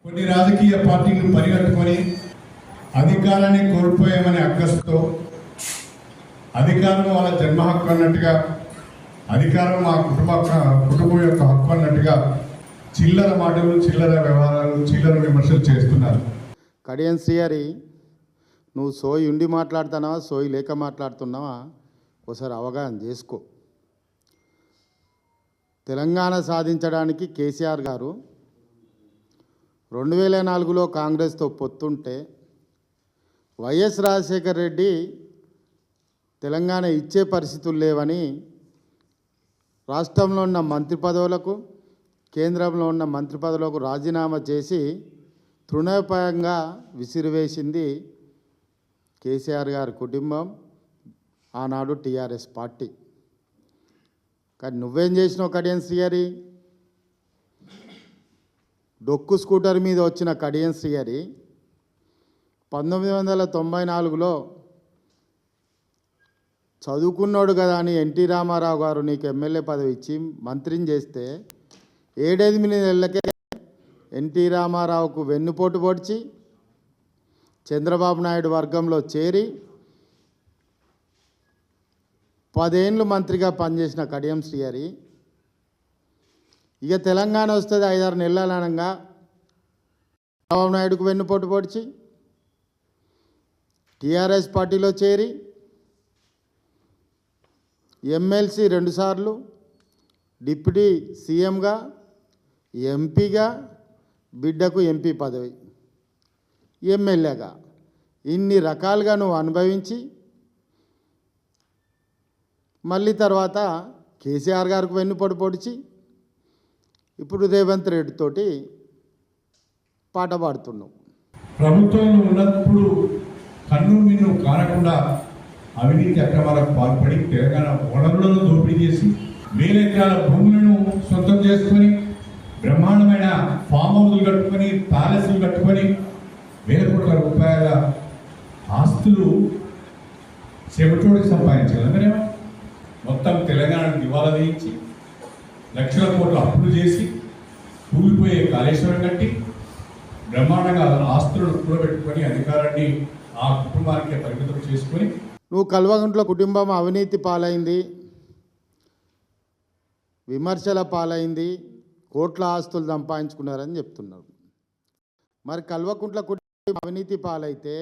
కొన్ని రాజకీయ పార్టీలు పరిగెట్టుకొని అధికారాన్ని కోల్పోయామనే అక్కసుతో అధికారం వాళ్ళ జన్మ హక్కు అన్నట్టుగా, అధికారం మా కుటుంబం యొక్క హక్కు అన్నట్టుగా చిల్లర మాటలు, చిల్లర వ్యవహారాలు, చిల్లర విమర్శలు చేస్తున్నారు. కడియం శ్రీహరి, నువ్వు సోయి ఉండి మాట్లాడుతున్నావా, సోయి లేక మాట్లాడుతున్నావా ఒకసారి అవగాహన చేసుకో. తెలంగాణ సాధించడానికి కేసీఆర్ గారు 2004లో కాంగ్రెస్తో పొత్తుంటే వైఎస్ రాజశేఖర్ రెడ్డి తెలంగాణ ఇచ్చే పరిస్థితులు లేవని రాష్ట్రంలో ఉన్న మంత్రి పదవులకు, కేంద్రంలో ఉన్న మంత్రి పదవులకు రాజీనామా చేసి తృణోపాయంగా విసిరివేసింది కేసీఆర్ గారి కుటుంబం, ఆనాడు టీఆర్ఎస్ పార్టీ. కానీ నువ్వేం చేసినావు కడియం శ్రీహరి? డొక్కు స్కూటర్ మీద వచ్చిన కడియం శ్రీహరి 1994లో చదువుకున్నాడు కదా అని ఎన్టీ రామారావు గారు నీకు ఎమ్మెల్యే పదవి ఇచ్చి మంత్రిని చేస్తే 7-8 నెలలకే ఎన్టీ రామారావుకు వెన్నుపోటు పొడిచి చంద్రబాబు నాయుడు వర్గంలో చేరి 10 ఏళ్ళు మంత్రిగా పనిచేసిన కడియం శ్రీహరి ఇక తెలంగాణ వస్తుంది 5-6 నెలల అనగా చంద్రబాబు నాయుడుకు వెన్నుపోటు పొడిచి టీఆర్ఎస్ పార్టీలో చేరి ఎమ్మెల్సీ 2 సార్లు, డిప్యూటీ సీఎంగా, ఎంపీగా, బిడ్డకు ఎంపీ పదవి, ఎమ్మెల్యేగా ఇన్ని రకాలుగా నువ్వు అనుభవించి మళ్ళీ తర్వాత కేసీఆర్ గారికి వెన్నుపోటు పొడిచి ఇప్పుడు రేవంత్ రెడ్డి తోటి పాట పాడుతున్నావు. ప్రభుత్వంలో ఉన్నప్పుడు కన్ను మిన్ను కానకుండా అవినీతి అక్రమాలకు పాల్పడి తెలంగాణ వనరులను దోపిడీ చేసి వేల ఎకరాల భూములను సొంతం చేసుకొని బ్రహ్మాండమైన ఫామ్ హౌస్లు కట్టుకొని, ప్యాలెస్లు కట్టుకొని వేల కోట్ల రూపాయల ఆస్తులు చెమటోడికి సంపాదించాలి. మరేమో మొత్తం తెలంగాణను దివాలా తీయించి లక్షల కోట్ల అప్పులు చేసి కూలిపోయే కాళేశ్వరం కట్టి బ్రహ్మాండంగా ఆస్తులను కూడబెట్టుకొని అధికారాన్ని ఆ కుటుంబానికి పరిమితం చేసుకొని నువ్వు కల్వకుంట్ల కుటుంబం అవినీతి పాలైంది, విమర్శల పాలైంది, కోట్ల ఆస్తులు సంపాదించుకున్నారని చెప్తున్నారు. మరి కల్వకుంట్ల కుటుంబం అవినీతి పాలైతే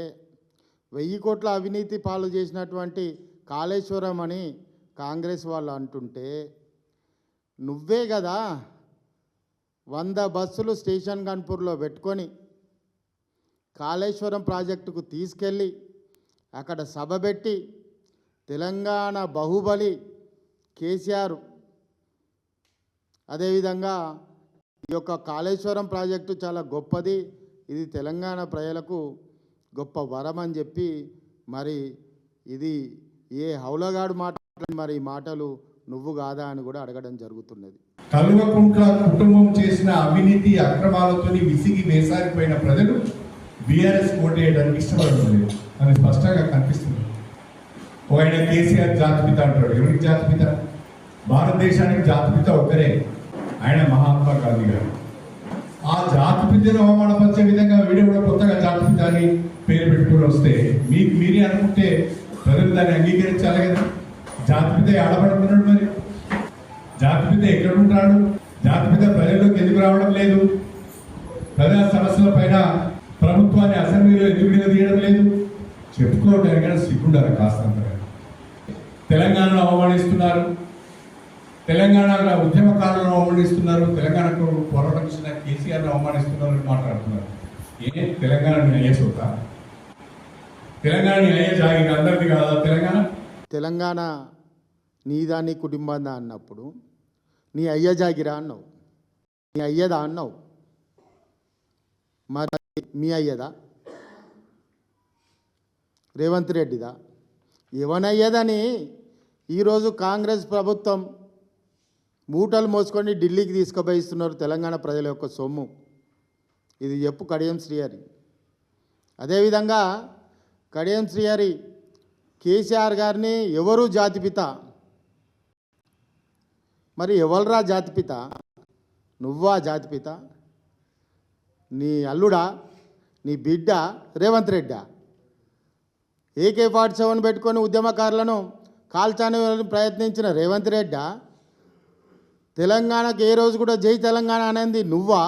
1000 కోట్ల అవినీతి పాలు చేసినటువంటి కాళేశ్వరం అని కాంగ్రెస్ వాళ్ళు అంటుంటే నువ్వే కదా 100 బస్సులు స్టేషన్ గన్పూర్లో పెట్టుకొని కాళేశ్వరం ప్రాజెక్టుకు తీసుకెళ్ళి అక్కడ సభ పెట్టి తెలంగాణ బాహుబలి కేసీఆర్, అదేవిధంగా ఈ యొక్క కాళేశ్వరం ప్రాజెక్టు చాలా గొప్పది, ఇది తెలంగాణ ప్రజలకు గొప్ప వరం అని చెప్పి మరి ఇది ఏ హౌలగాడు మాట, మరి మాటలు నువ్వు కాదా అని కూడా అడగడం జరుగుతున్నది. కల్వకుంట్ల కుటుంబం చేసిన అవినీతి అక్రమాలతో విసిగి వేసారిపోయిన ప్రజలు బీఆర్ఎస్ ఓటు వేయడానికి ఇష్టపడలేదు అని స్పష్టంగా కనిపిస్తుంది. ఆయన కేసీఆర్ జాతిపిత అంటాడు. ఎవరికి జాతిపిత? భారతదేశానికి జాతిపిత ఒక్కరే, ఆయన మహాత్మా గాంధీ గారు. ఆ జాతిపితను అవమానపరిచే విధంగా వీడియో కూడా కొత్తగా జాతిపిత అని పేరు పెట్టుకుని వస్తే మీకు మీరే అనుకుంటే ప్రజలు దాన్ని అంగీకరించాలి కదా. జాతిపిత ఆడబడుతున్నాడు, మరి జాతిపిత ఎక్కడ ఉంటాడు? జాతిపిత ప్రజల్లోకి ఎందుకు రావడం లేదు? ప్రజా సమస్యల పైన ప్రభుత్వాన్ని అసెంబ్లీలో ఎందుకు నిలదీయడం లేదు? చెప్పుకోవడానికి సిగ్గుండాలి కాస్తంత. తెలంగాణలో అవమానిస్తున్నారు, తెలంగాణ ఉద్యమకారులను అవమానిస్తున్నారు, తెలంగాణకు పోరాటం చేసిన కేసీఆర్ను అవమానిస్తున్నారు అని మాట్లాడుతున్నారు. ఏ తెలంగాణ అయ్యే సొంత? తెలంగాణ అయ్యే జాగిరి అందరిది కాదా? తెలంగాణ నీదా, నీ కుటుంబాన్ని అన్నప్పుడు నీ అయ్య జాగిరా అన్నావు, నీ అయ్యదా అన్నావు. మరి మీ అయ్యదా, రేవంత్ రెడ్డిదా, ఎవనయ్యదని ఈరోజు కాంగ్రెస్ ప్రభుత్వం మూటలు మోసుకొని ఢిల్లీకి తీసుకుపోయిస్తున్నారు తెలంగాణ ప్రజల యొక్క సొమ్ము. ఇది చెప్పు కడియం శ్రీహరి. అదేవిధంగా కడియం శ్రీహరి కేసీఆర్ గారిని ఎవరు జాతిపిత, మరి ఎవరురా జాతిపిత? నువ్వా జాతిపిత? నీ అల్లుడా, నీ బిడ్డ రేవంత్ రెడ్డా? AK-47 పెట్టుకొని ఉద్యమకారులను కాల్చాలని ప్రయత్నించిన రేవంత్ రెడ్డా? తెలంగాణకు ఏ రోజు కూడా జై తెలంగాణ అనేది నువ్వా?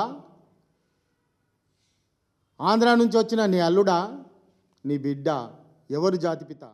ఆంధ్ర నుంచి వచ్చిన నీ అల్లుడా, నీ బిడ్డ ఎవరు జాతిపిత?